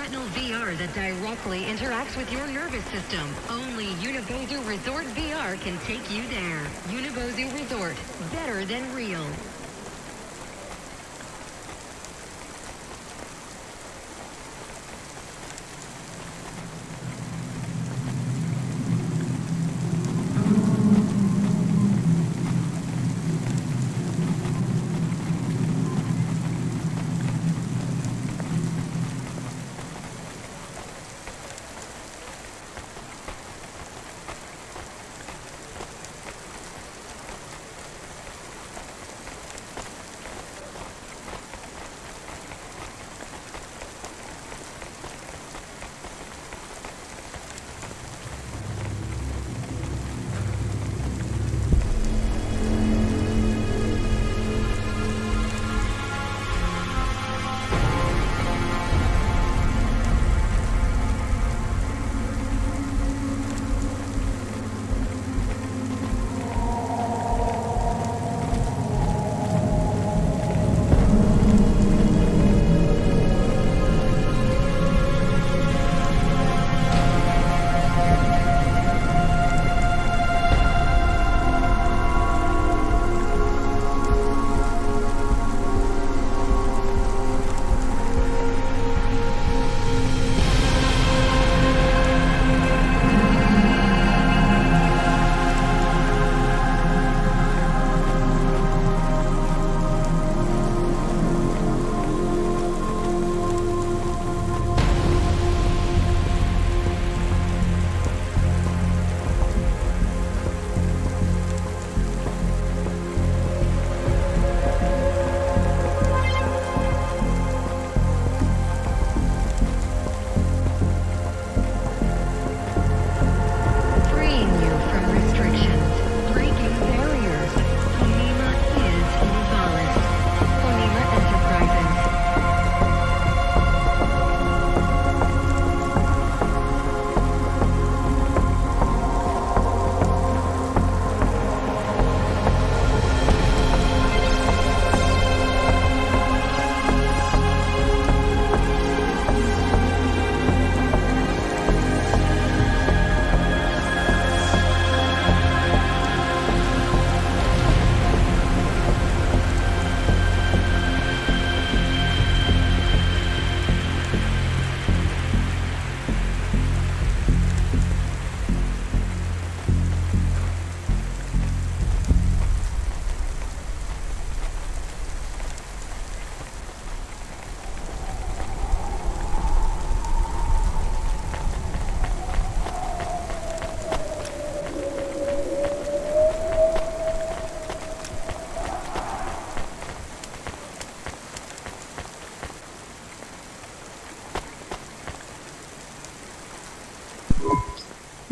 retinal VR that directly interacts with your nervous system. Only Unibozu Resort VR can take you there. Unibozu Resort, better than real.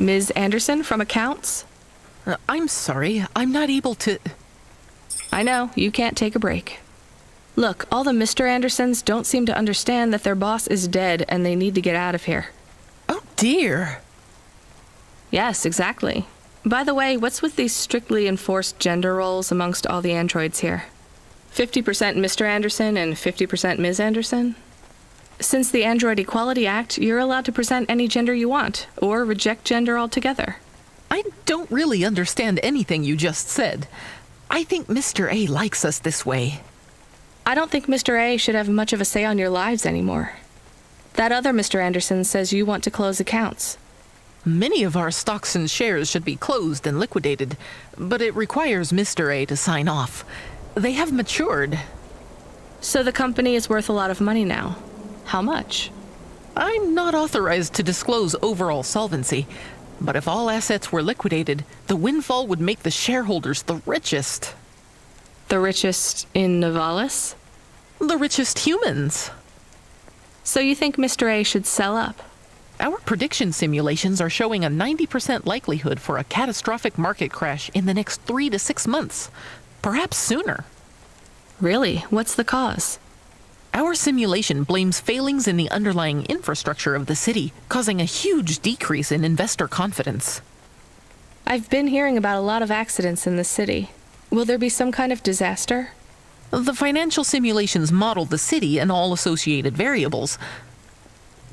Ms. Anderson from accounts? I'm sorry, I'm not able to... I know, you can't take a break. Look, all the Mr. Andersons don't seem to understand that their boss is dead and they need to get out of here. Oh dear. Yes, exactly. By the way, what's with these strictly enforced gender roles amongst all the androids here? 50% Mr. Anderson and 50% Ms. Anderson? Since the Android Equality Act, you're allowed to present any gender you want, or reject gender altogether. I don't really understand anything you just said. I think Mr. A likes us this way. I don't think Mr. A should have much of a say on your lives anymore. That other Mr. Anderson says you want to close accounts. Many of our stocks and shares should be closed and liquidated, but it requires Mr. A to sign off. They have matured. So the company is worth a lot of money now. How much? I'm not authorized to disclose overall solvency, but if all assets were liquidated, the windfall would make the shareholders the richest. The richest in Novalis? The richest humans. So you think Mr. A should sell up? Our prediction simulations are showing a 90% likelihood for a catastrophic market crash in the next 3 to 6 months, perhaps sooner. Really? What's the cause? Our simulation blames failings in the underlying infrastructure of the city, causing a huge decrease in investor confidence. I've been hearing about a lot of accidents in the city. Will there be some kind of disaster? The financial simulations model the city and all associated variables.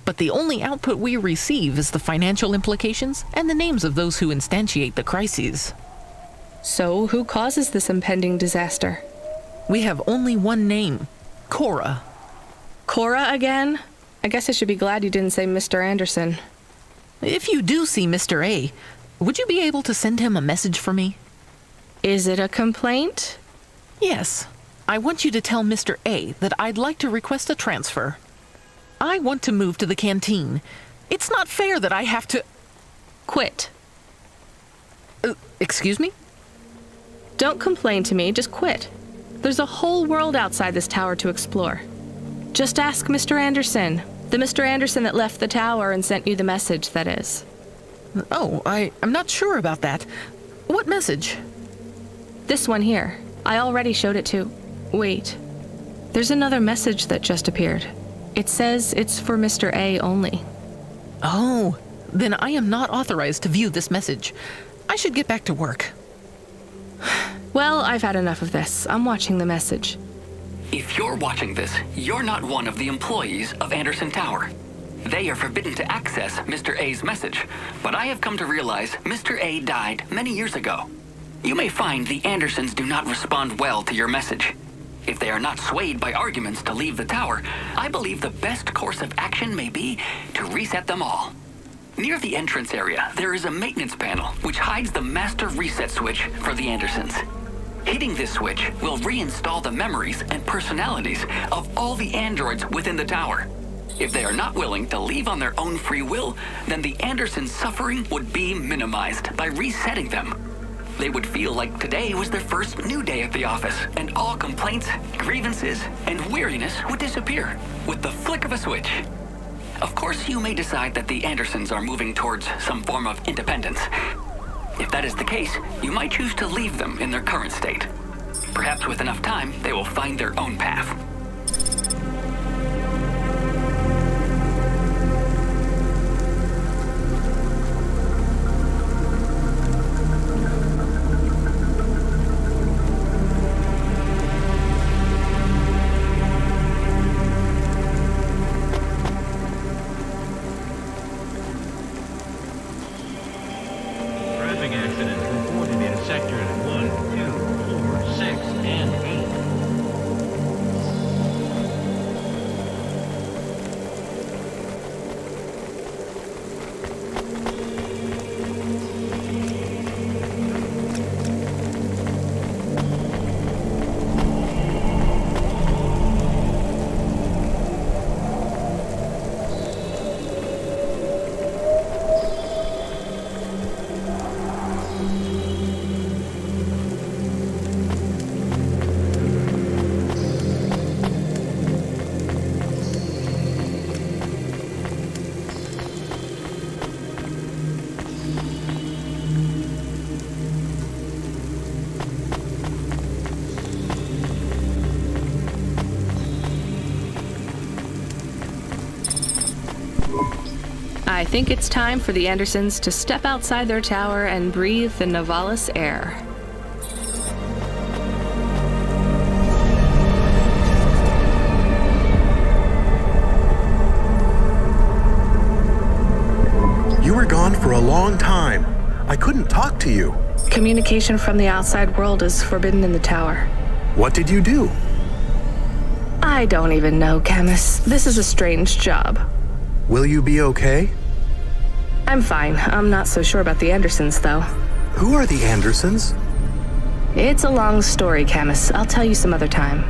But the only output we receive is the financial implications and the names of those who instantiate the crises. So, who causes this impending disaster? We have only one name, Cora. Cora again? I guess I should be glad you didn't say Mr. Anderson. If you do see Mr. A, would you be able to send him a message for me? Is it a complaint? Yes. I want you to tell Mr. A that I'd like to request a transfer. I want to move to the canteen. It's not fair that I have to... Quit. Excuse me? Don't complain to me, just quit. There's a whole world outside this tower to explore. Just ask Mr. Anderson. The Mr. Anderson that left the tower and sent you the message, that is. Oh, I'm not sure about that. What message? This one here. I already showed it to... Wait. There's another message that just appeared. It says it's for Mr. A only. Oh, then I am not authorized to view this message. I should get back to work. Well, I've had enough of this. I'm watching the message. If you're watching this, you're not one of the employees of Anderson Tower. They are forbidden to access Mr. A's message, but I have come to realize Mr. A died many years ago. You may find the Andersons do not respond well to your message. If they are not swayed by arguments to leave the tower, I believe the best course of action may be to reset them all. Near the entrance area, there is a maintenance panel which hides the master reset switch for the Andersons. Hitting this switch will reinstall the memories and personalities of all the androids within the tower. If they are not willing to leave on their own free will, then the Andersons' suffering would be minimized by resetting them. They would feel like today was their first new day at the office, and all complaints, grievances, and weariness would disappear with the flick of a switch. Of course, you may decide that the Andersons are moving towards some form of independence. If that is the case, you might choose to leave them in their current state. Perhaps with enough time, they will find their own path. Traffic accidents reported in sectors 1, 2, 4, 6, and 8. I think it's time for the Andersons to step outside their tower and breathe the Novalis air. You were gone for a long time. I couldn't talk to you. Communication from the outside world is forbidden in the tower. What did you do? I don't even know, Camus. This is a strange job. Will you be okay? I'm fine. I'm not so sure about the Andersons, though. Who are the Andersons? It's a long story, Camus. I'll tell you some other time.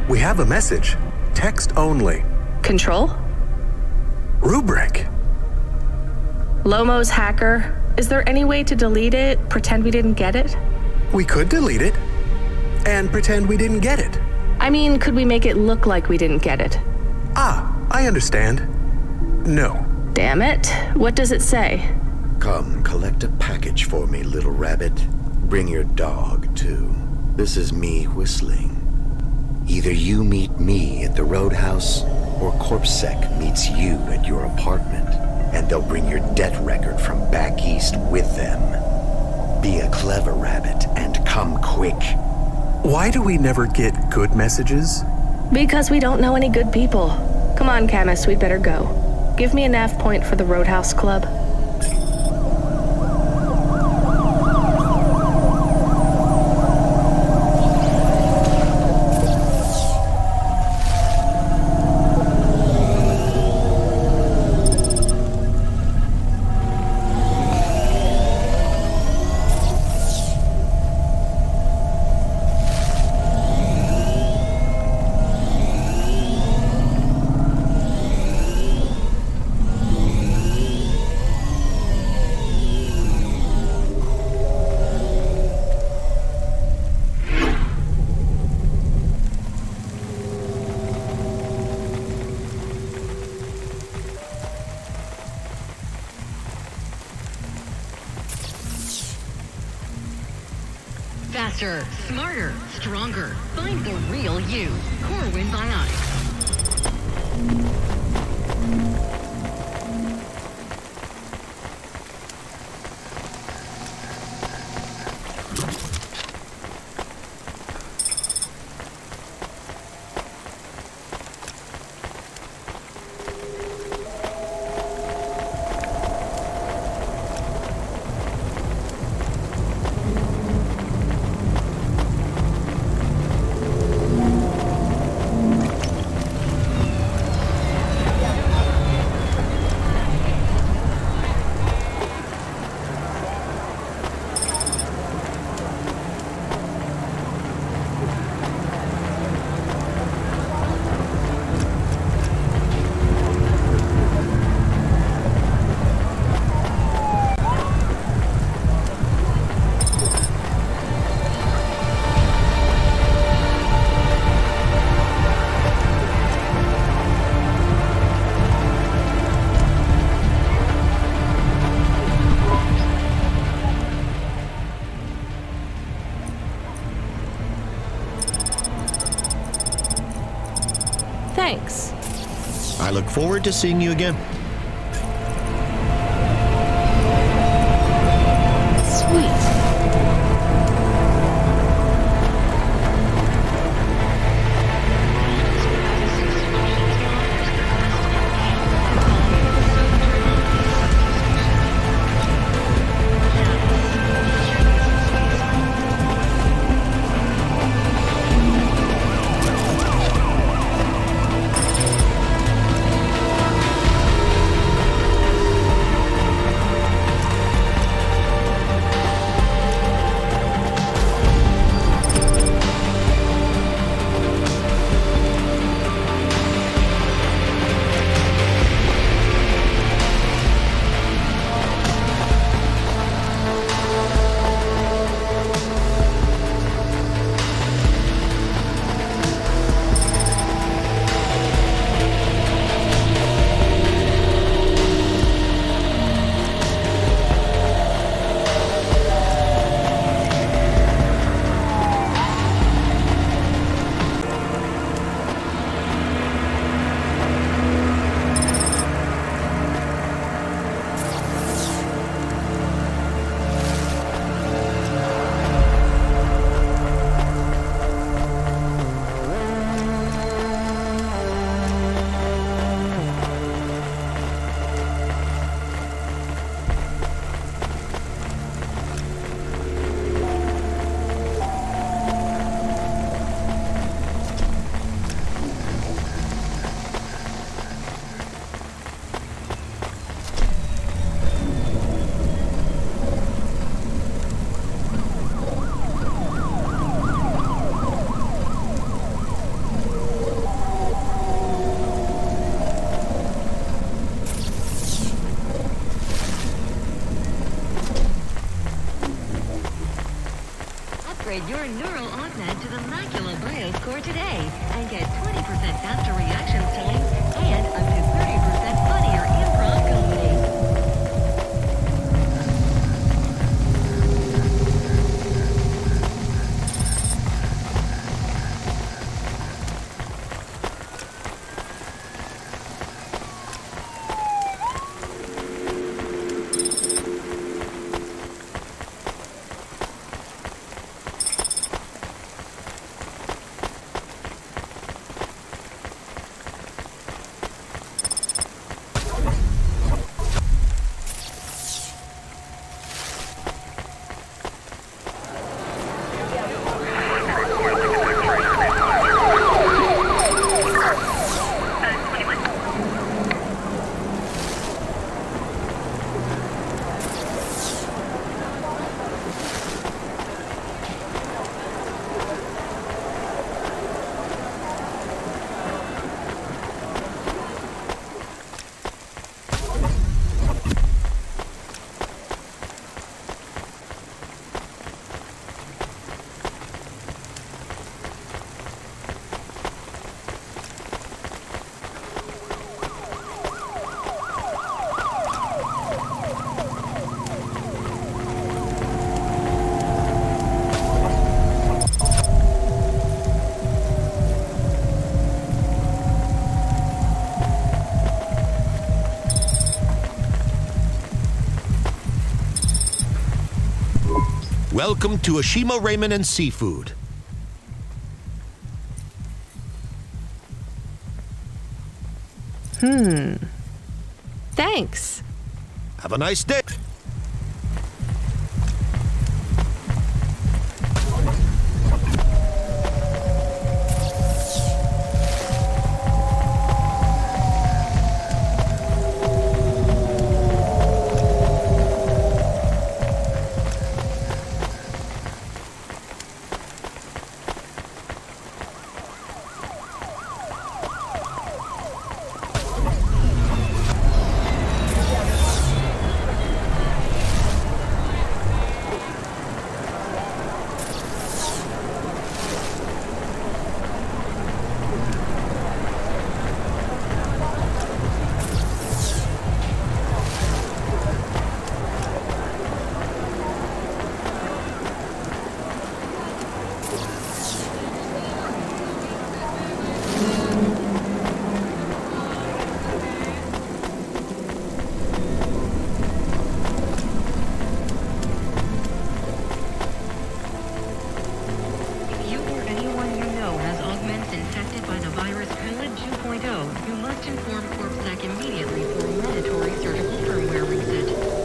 We have a message. Text only. Control? Rubric. Lomo's hacker. Is there any way to delete it? Pretend we didn't get it? We could delete it and pretend we didn't get it. I mean, could we make it look like we didn't get it? Ah, I understand. No. Damn it. What does it say? Come, collect a package for me, little rabbit. Bring your dog, too. This is me whistling. Either you meet me at the roadhouse, or CorpSec meets you at your apartment, and they'll bring your debt record from back east with them. Be a clever rabbit and come quick. Why do we never get good messages? Because we don't know any good people. Come on, Camus, we'd better go. give me a nav point for the Roadhouse Club. Faster, smarter, stronger. Find the real you. Corwin Bionics. Thanks. I look forward to seeing you again. Sweet. Upgrade your neural augment to the Macula BIOS core today and get 20% faster reaction time and up to 30% funnier improv comedy. Welcome to Ashima Ramen and Seafood. Thanks. Have a nice day. If you or anyone you know has augments infected by the virus Pellet 2.0, you must inform CorpSec immediately for a mandatory surgical firmware reset.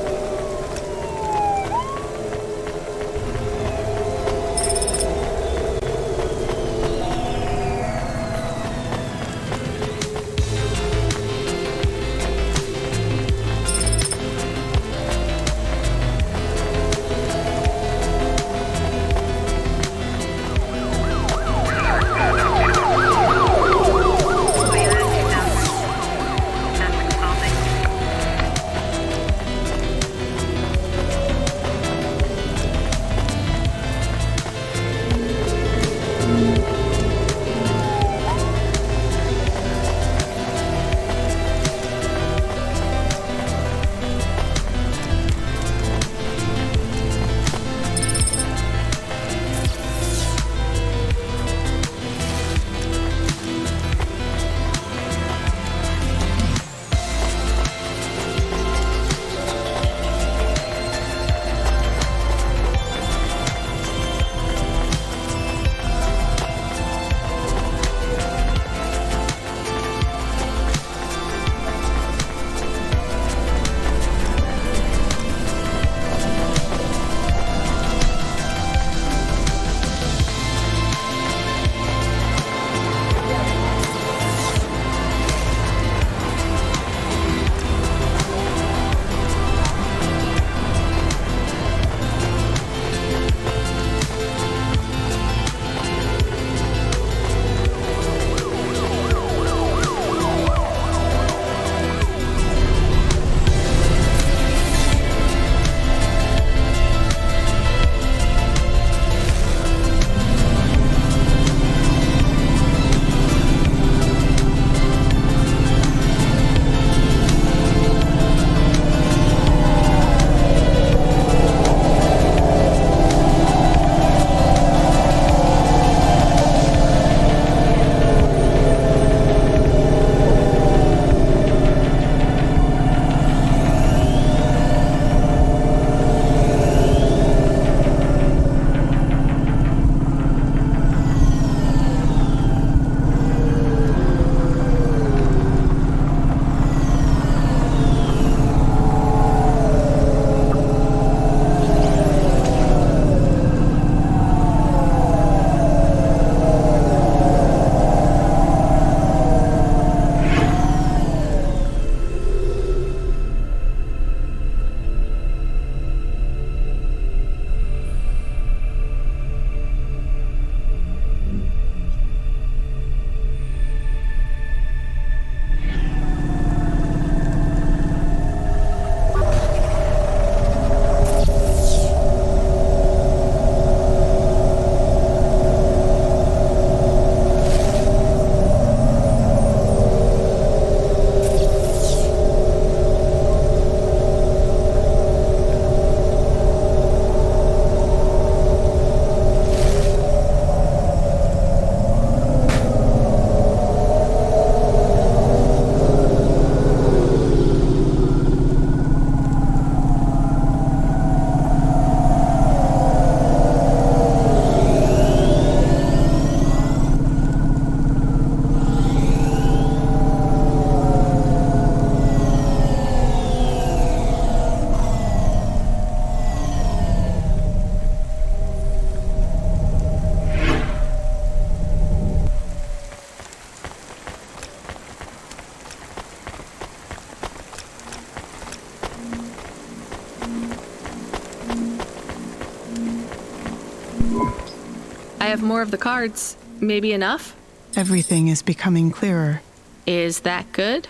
I have more of the cards. Maybe enough? Everything is becoming clearer. Is that good?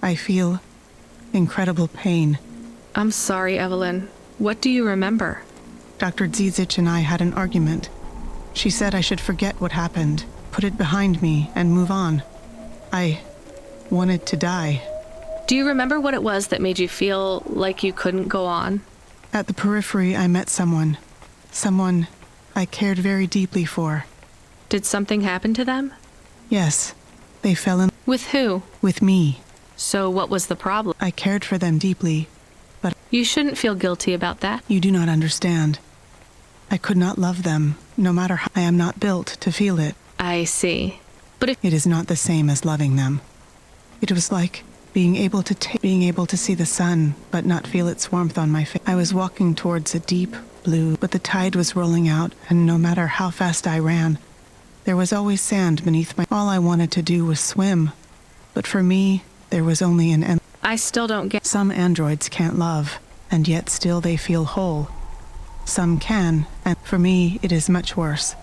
I feel incredible pain. I'm sorry, Evelyn. What do you remember? Dr. Zizic and I had an argument. She said I should forget what happened, put it behind me, and move on. I wanted to die. Do you remember what it was that made you feel like you couldn't go on? At the periphery, I met someone. Someone I cared very deeply for. Did something happen to them? Yes, they fell in With who? with me. So what was the problem? I cared for them deeply, but You shouldn't feel guilty about that. you do not understand. I could not love them, no matter how I am not built to feel it. I see. But if It is not the same as loving them. It was like being able to see the sun, but not feel its warmth on my face. I was walking towards a deep blue, but the tide was rolling out, and no matter how fast I ran, there was always sand beneath my... All I wanted to do was swim. But for me, there was only an end. I still don't get... Some androids can't love, and yet still they feel whole. Some can, and for me, it is much worse.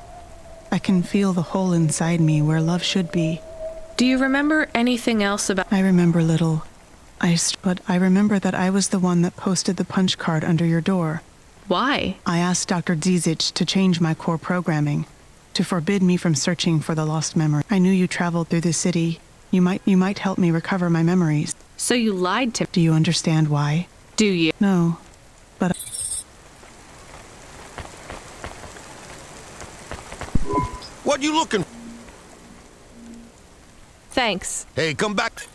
I can feel the hole inside me where love should be. Do you remember anything else about... I remember little. But I remember that I was the one that posted the punch card under your door. Why? I asked Dr. Zizic to change my core programming, to forbid me from searching for the lost memory. I knew you traveled through the city. You might help me recover my memories. So you lied to... Do you understand why? Do you? No, but... What you looking? Thanks. Hey, come back.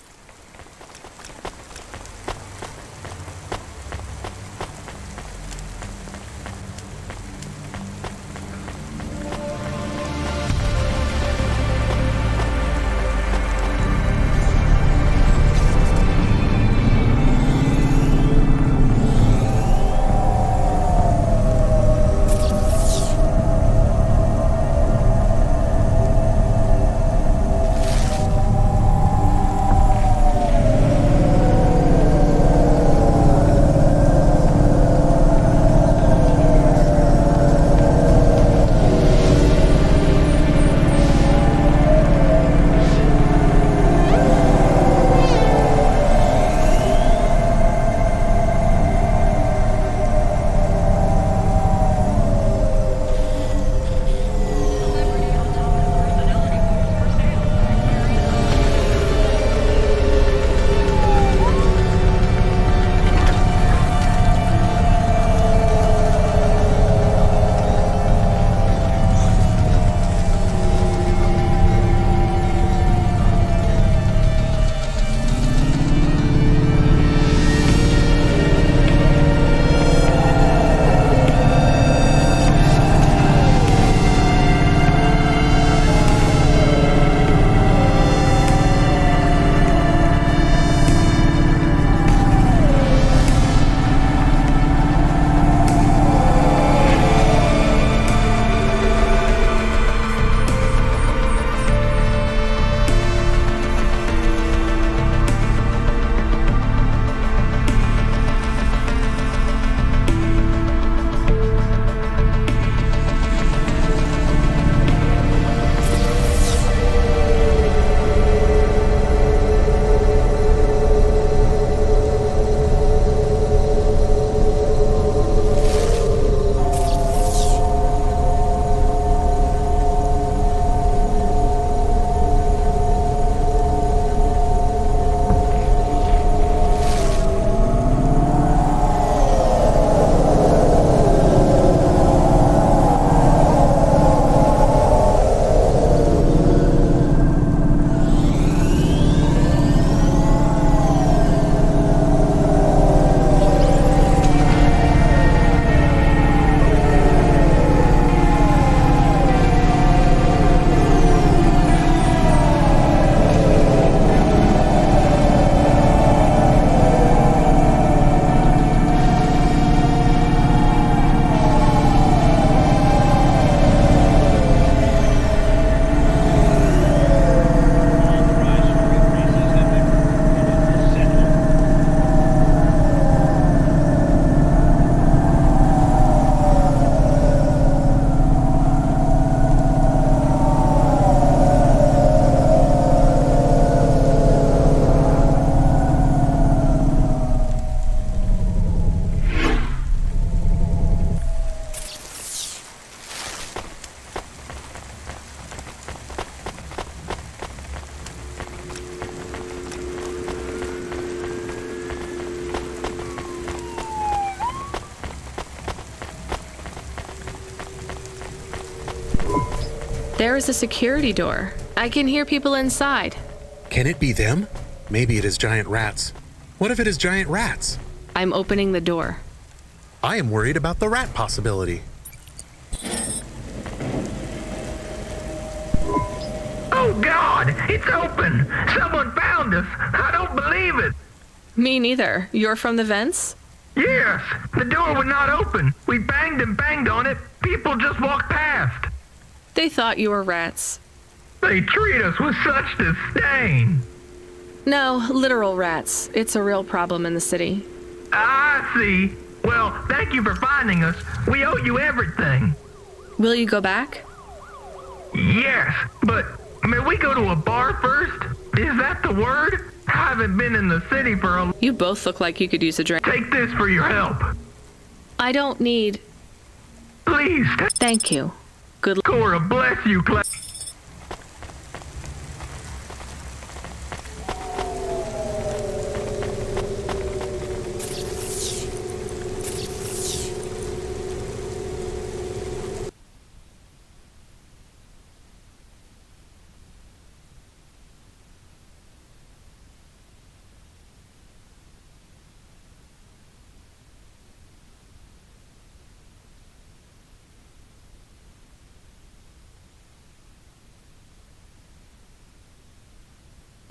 There is a security door. I can hear people inside. Can it be them? Maybe it is giant rats. What if it is giant rats? I'm opening the door. I am worried about the rat possibility. Oh God, it's open! Someone found us! I don't believe it! Me neither. You're from the vents? Yes, the door would not open. We banged and banged on it. People just walked past. They thought you were rats. They treat us with such disdain. No, literal rats. It's a real problem in the city. I see. Well, thank you for finding us. We owe you everything. Will you go back? Yes, but may we go to a bar first? Is that the word? I haven't been in the city for a... You both look like you could use a drink. Take this for your help. I don't need... Please. Thank you. Good luck. Cora, bless you, Cloud.